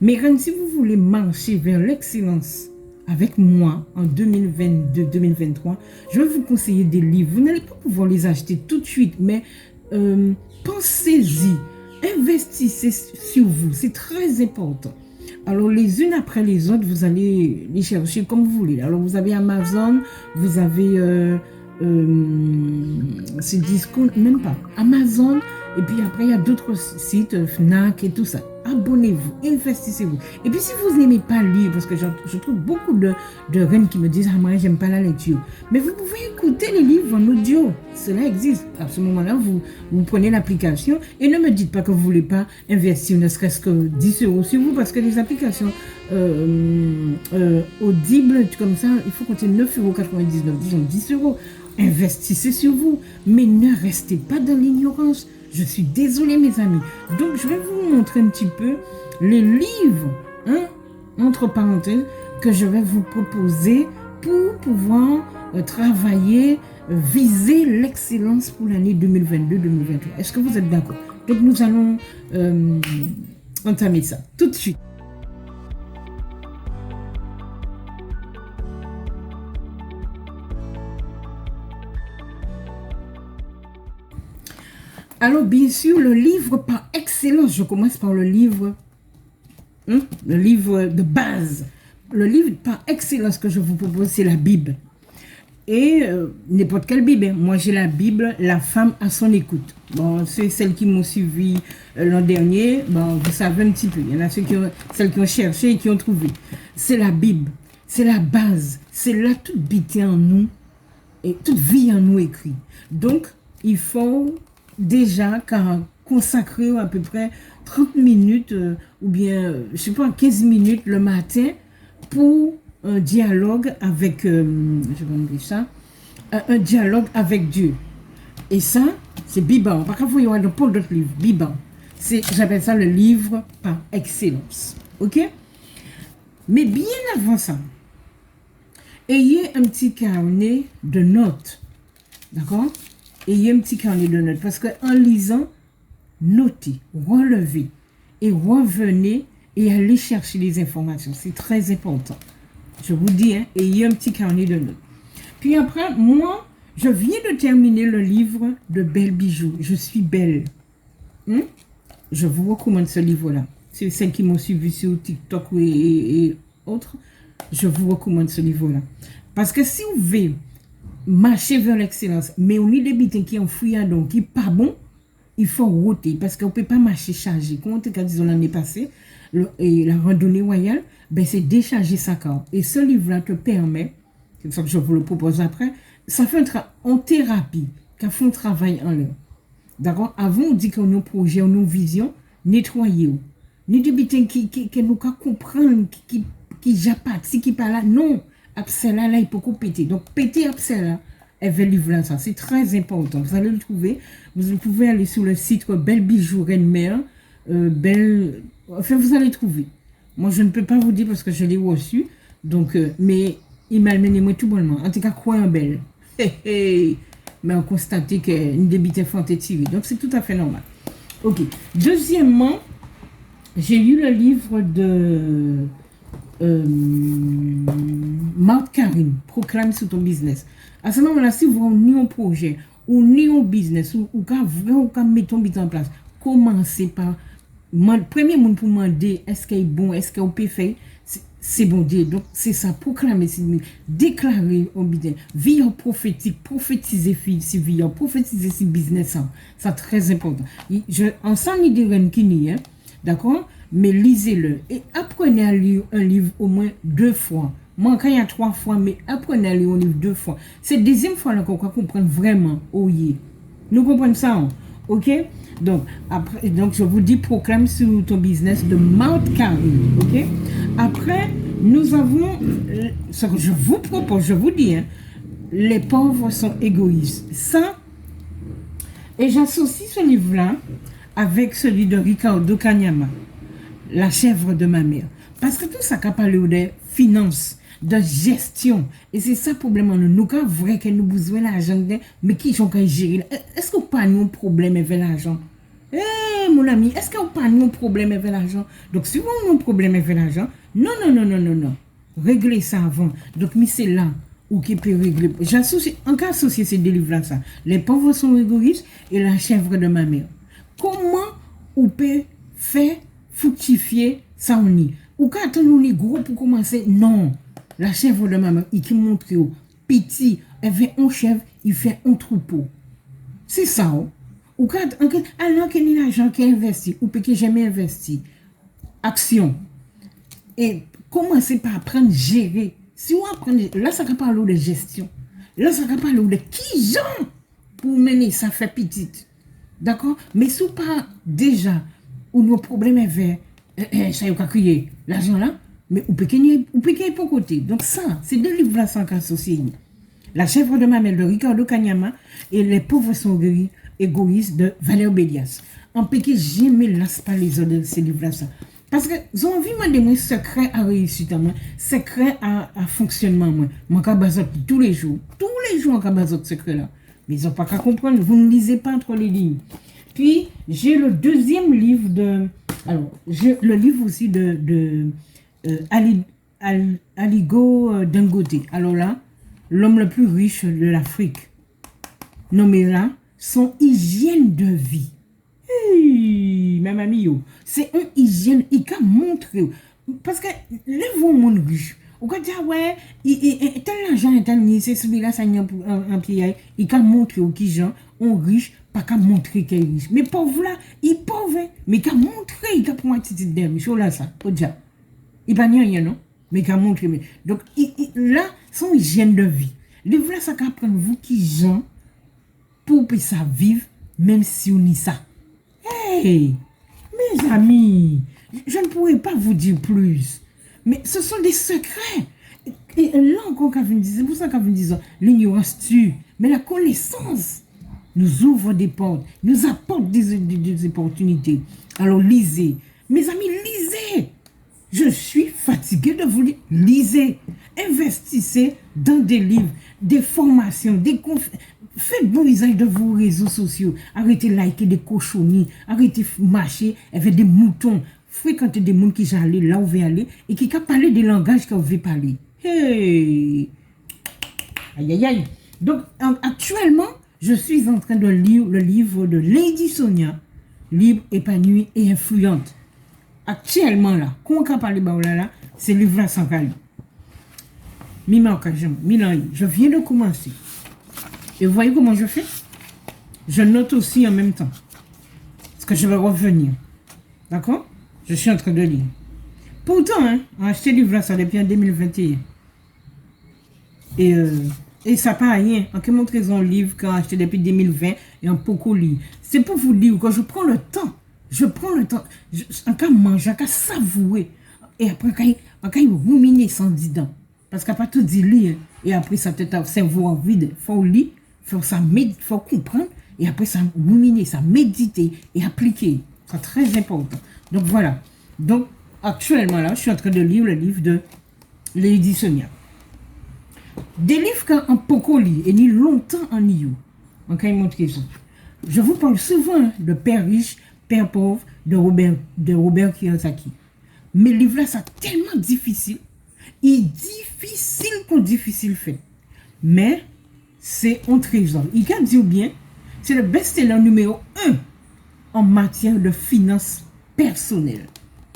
Mais Reine, si vous voulez marcher vers l'excellence avec moi en 2022-2023, je vais vous conseiller des livres. Vous n'allez pas pouvoir les acheter tout de suite, mais pensez-y, investissez sur vous, c'est très important. Alors, les unes après les autres, vous allez les chercher comme vous voulez. Alors, vous avez Amazon, vous avez c'est discount, même pas, Amazon, et puis après, il y a d'autres sites, Fnac et tout ça. Abonnez-vous, investissez-vous. Et puis, si vous n'aimez pas lire, parce que je trouve beaucoup de reines qui me disent « Ah, moi, j'aime pas la lecture ». Mais vous pouvez écouter les livres en audio. Cela existe. À ce moment-là, vous prenez l'application et ne me dites pas que vous ne voulez pas investir ne serait-ce que 10 € sur vous, parce que les applications audibles, comme ça, il faut compter 9,99 €, disons 10 €. Investissez sur vous, mais ne restez pas dans l'ignorance. Je suis désolée, mes amis. Donc, je vais vous montrer un petit peu les livres, entre parenthèses, que je vais vous proposer pour pouvoir travailler, viser l'excellence pour l'année 2022-2023. Est-ce que vous êtes d'accord? Donc, nous allons entamer ça tout de suite. Alors, bien sûr, le livre par excellence, je commence par le livre de base. Le livre par excellence que je vous propose, c'est la Bible. Et n'importe quelle Bible. Moi, j'ai la Bible, La femme à son écoute. Bon, c'est celles qui m'ont suivi l'an dernier. Bon, vous savez un petit peu. Il y en a celles qui ont cherché et qui ont trouvé. C'est la Bible. C'est la base. C'est là toute beauté en nous et toute vie en nous écrit. Donc, il faut déjà consacrer à peu près 30 minutes ou bien, je sais pas, 15 minutes le matin pour un dialogue avec, je vais dire ça, un dialogue avec Dieu. Et ça, c'est Biban. Par contre, vous voyez dans pas d'autres livres, Biban. J'appelle ça le livre par excellence. Ok? Mais bien avant ça, ayez un petit carnet de notes. D'accord? Ayez un petit carnet de notes. Parce qu'en lisant, notez, relevez et revenez et allez chercher les informations. C'est très important. Je vous dis, ayez un petit carnet de notes. Puis après, moi, je viens de terminer le livre de Belle Bijou. Je suis belle. Je vous recommande ce livre-là. C'est celles qui m'ont suivi sur TikTok et autres. Je vous recommande ce livre-là. Parce que si vous voulez marcher vers l'excellence, mais on a des bitins qui ont fouillé, donc qui pas bon, il faut ôter. Parce qu'on ne peut pas marcher chargé. Comme on t'a dit l'année passée, la randonnée royale, ben c'est décharger sa corps. Et ce livre-là te permet, c'est pour ça que je vous le propose après, ça fait en thérapie, qu'on fait un travail en l'air. D'accord? Avant, on dit qu'on a un projet, on a une vision, nettoyer. Ni des bitins qui nous comprennent, qui jappent, qui pas là. Non, Absella là, il peut péter. Donc, péter Absella, elle va livrer ça. C'est très important. Vous allez le trouver. Vous pouvez aller sur le site Belle Bijou Reine Mère. Enfin, vous allez trouver. Moi, je ne peux pas vous dire parce que je l'ai reçu. Donc, mais il m'a amené moi tout bonnement. En tout cas, quoi un belle. Mais on constate qu'une débite fente est tirée. Donc, c'est tout à fait normal. Ok. Deuxièmement, j'ai lu le livre de Marthe Karine, Proclame sur ton business. À ce moment-là, si vous avez ni un projet, ou ni un business, ou quand mettre ton business en place, commencez par premier monde pour demander est-ce qu'il est bon, est-ce qu'il peut faire, c'est bon Dieu. Donc, c'est ça, proclamer, déclarer au business, vie prophétique, prophétiser si vie, prophétiser si business, c'est très important. En sans ni de rien qui n'y est, d'accord? Mais lisez-le et apprenez à lire un livre au moins 2 fois. Moi, quand il y a 3 fois, mais apprenez à lire un livre 2 fois. C'est la deuxième fois qu'on comprend vraiment. Oh yeah. Nous comprenons ça, ok? Donc, je vous dis, proclame sur ton business de Marthe Karine, ok? Après, nous avons, ce que je vous propose, je vous dis, les pauvres sont égoïstes. Ça, et j'associe ce livre-là avec celui de Ricardo Kanyama, La chèvre de ma mère. Parce que tout ça qui a parlé de finances, de gestion, et c'est ça le problème. Nous avons vrai que nous avons besoin d'argent, mais qui sont gérer? Est-ce que pas nous un problème avec l'argent? Eh, mon ami, est-ce qu'on pas un problème avec l'argent? Donc, si vous avez un problème avec l'argent, non, non, non, non, non, non. Réglez ça avant. Donc, mais c'est là où qui peut régler. J'associe, en cas associé ces délivres ça. Les pauvres sont égoïstes et la chèvre de ma mère. Comment on peut faire fructifier ça on y? Ou quand on est gros pour commencer? Non. La chèvre de ma mère, il qui montre au petit, elle fait un chèvre, il fait un troupeau. C'est ça. Hein? Ou quand, alors qu'il y a l'argent qui investi, ou que jamais investi, action. Et commencer par apprendre à gérer. Si on apprend, là, ça va parler de gestion. Là, ça va parler de qui j'en pour mener, ça fait petite. D'accord? Mais si pas déjà, où nos problèmes est vers, ça y a crier l'argent là, mais ou peut qu'il pour côté. Donc ça, c'est deux livres là sans associés. La chèvre de ma mère de Ricardo Kanyama et Les pauvres sont égoïstes de Valère Bélias. En pékin, j'aime las pas les autres de ces livres-là. Parce que j'ai envie de moi secret à réussite, secret à fonctionnement. Moi, je tous les jours, en cabazot secret là. Mais ils n'ont pas qu'à comprendre, vous ne lisez pas entre les lignes. Puis, j'ai le deuxième livre de. Alors, j'ai le livre aussi de Aligo Dangote. Alors là, l'homme le plus riche de l'Afrique. Nommé là, son hygiène de vie. Hey, même ami, c'est une hygiène, il a montré. Parce que les monde riche, on peut dire, ouais, tel argent, c'est celui-là, ça y a un pied, il a montré qui gens, on riche, pas qu'à montrer qu'il est riche. Mais pauvre là, il est pauvre, mais il a montré, il a pour une attitude d'air, mais là, ça, au diable. Il n'y a rien, non? Mais il a montré. Donc, là, son hygiène de vie. Les vrais, ça qu'à prendre vous qui gens, pour que ça vive, même si on y ça. Hey, mes amis, je ne pourrais pas vous dire plus. Mais ce sont des secrets. Et là encore, c'est pour ça qu'on dit l'ignorance tue. Mais la connaissance nous ouvre des portes, nous apporte des opportunités. Alors lisez. Mes amis, lisez. Je suis fatigué de vous dire, lisez. Investissez dans des livres, des formations, des conférences. Faites bon usage de vos réseaux sociaux. Arrêtez de liker des cochonnies. Arrêtez de marcher avec des moutons. Fréquentez des gens qui sont allés là où vous voulez aller et qui peuvent parler des langages que vous voulez parler. Hey! Aïe, aïe, aïe. Donc, actuellement, je suis en train de lire le livre de Lady Sonia, Libre, épanouie et influente. Actuellement, là, quand on parle de là, c'est le livre sans calme. Je viens de commencer. Et vous voyez comment je fais? Je note aussi en même temps. Parce que je vais revenir. D'accord? Je suis en train de lire. Pourtant, on a acheté le livre ça depuis en 2021. Et ça n'a pas rien. En quelle montre un livre qu'on a acheté depuis 2020 et un beaucoup lire. C'est pour vous dire que je prends le temps. En cas manger, en cas savourer. Et après, quand il ruminer sans dedans. Parce qu'à pas tout dit lire. Et après, ça te cerveau en vide. Il faut lire. Faut comprendre et après ça ruminer, ça méditer et appliquer. C'est très important. Donc voilà. Donc actuellement là, je suis en train de lire le livre de Lady Sonia. Des livres qu'en beaucoup lit et ni longtemps en y en quand il montre ça. Je vous parle souvent de Père riche, Père pauvre de Robert Kiyosaki. Mais le livre là, c'est tellement difficile. Il est difficile qu'on difficile fait. Mais c'est un trésor. Il can dire bien, c'est le best-seller numéro 1 en matière de finances personnelles.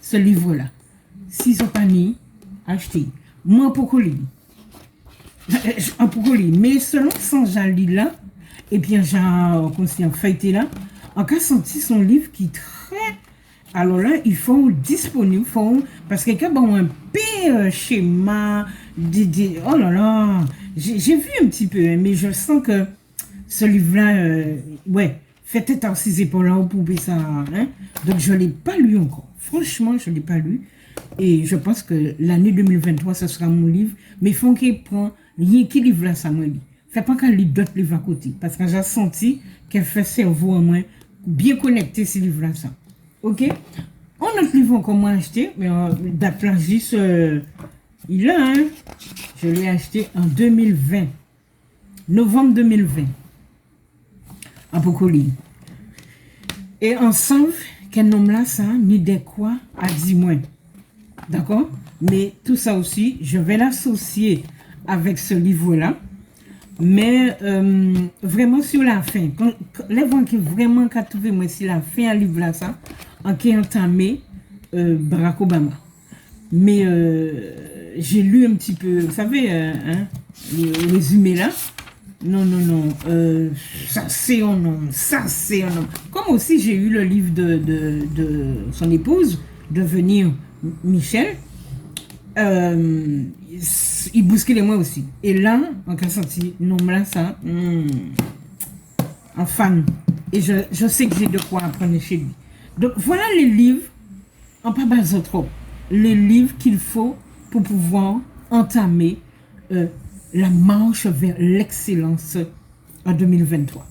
Ce livre-là. Si ce n'est pas ni, achetez. Moi, pour lire. Mais selon Sanjali là, et bien, j'ai feuilleté là, en cas senti son livre qui est très. Alors là, ils font disponible, parce que quand on a un peu schéma, oh là là, j'ai vu un petit peu, mais je sens que ce livre-là, ouais, fait être assisé pour là pour ça. Hein? Donc je ne l'ai pas lu encore. Franchement, je ne l'ai pas lu. Et je pense que l'année 2023, ce sera mon livre. Mais il faut qu'il prenne rien qui livre là, ça me lit. Fait pas qu'elle lit d'autres livres à côté. Parce que j'ai senti qu'elle fait cerveau en moins bien connecté ces livres là, ça. Ok? On a autre livre qu'on m'a acheté, mais date là, juste, il a, hein? Je l'ai acheté en 2020. Novembre 2020. À Pocoli. Et ensemble, qu'un homme là, ça, ni des quoi à 10 moins. D'accord? Mais tout ça aussi, je vais l'associer avec ce livre-là. Mais vraiment sur la fin, les gens qui vraiment qu'à trouver moi sur la fin à livre là ça, en qui entamé Barack Obama. Mais j'ai lu un petit peu, vous savez, le résumé là. Non, non, non, ça c'est un homme, ça c'est un homme. Comme aussi j'ai eu le livre de son épouse, Devenir Michel. Il bousculait moi aussi. Et là, en cas senti, non, là, ça, en fan. Et je sais que j'ai de quoi apprendre chez lui. Donc, voilà les livres, en pas bas trop, les livres qu'il faut pour pouvoir entamer la marche vers l'excellence en 2023.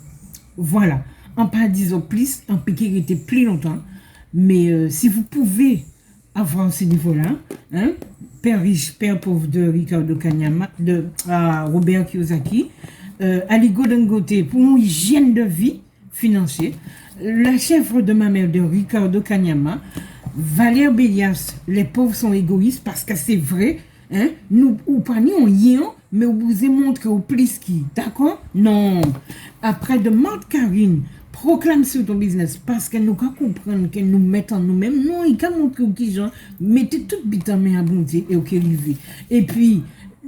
Voilà. En pas disant plus, en piqué était plus longtemps. Mais si vous pouvez avoir ce niveau-là, hein, Père riche, Père pauvre de Ricardo Kanyama, de Robert Kiyosaki, Aligo Dangote pour une hygiène de vie financière, La chèvre de ma mère de Ricardo Kanyama, Valère Bélias, les pauvres sont égoïstes parce que c'est vrai, hein, nous, ou pas ni on y est, mais on vous a montré au plus qui, d'accord? Non. Après de Marthe Karine, proclame sur ton business parce qu'elle nous comprendre qu'elle nous met en nous-mêmes. Non, il a montré qui gens, mettez toute bite en main à bondir et au qui arrive. Et puis,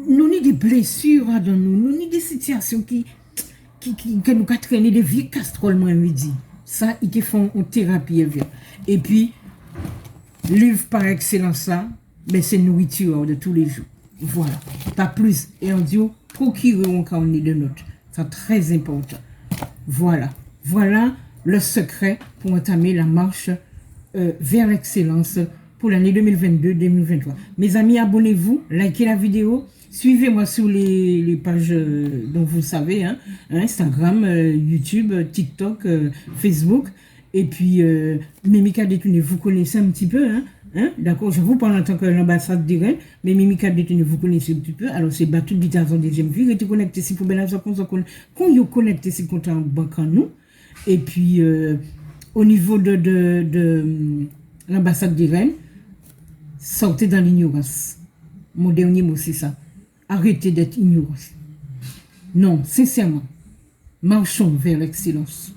nous avons des blessures dans nous, nous avons des situations qui nous ont traîné des vieux casseroles, moi, midi. Ça, ils te font une thérapie. Et puis, livre par excellence, ça, ben, c'est nourriture de tous les jours. Voilà, pas plus. Et on dit, procurez-vous quand on est de notre. C'est très important. Voilà. Voilà le secret pour entamer la marche vers l'excellence pour l'année 2022-2023. Mes amis, abonnez-vous, likez la vidéo, suivez-moi sur les pages dont vous savez, hein, Instagram, YouTube, TikTok, Facebook. Et puis, Mimika Détenu, vous connaissez un petit peu, d'accord, je vous parle en tant que l'ambassade d'Irène, mais Mimika Détenu, vous connaissez un petit peu. Alors, c'est battu de en deuxième vue, restez connecté si vous voulez, quand vous connectez si vous en banque en nous. Et puis, au niveau de l'ambassade d'Irène, sortez dans l'ignorance. Mon dernier mot, c'est ça. Arrêtez d'être ignorant. Non, sincèrement, marchons vers l'excellence.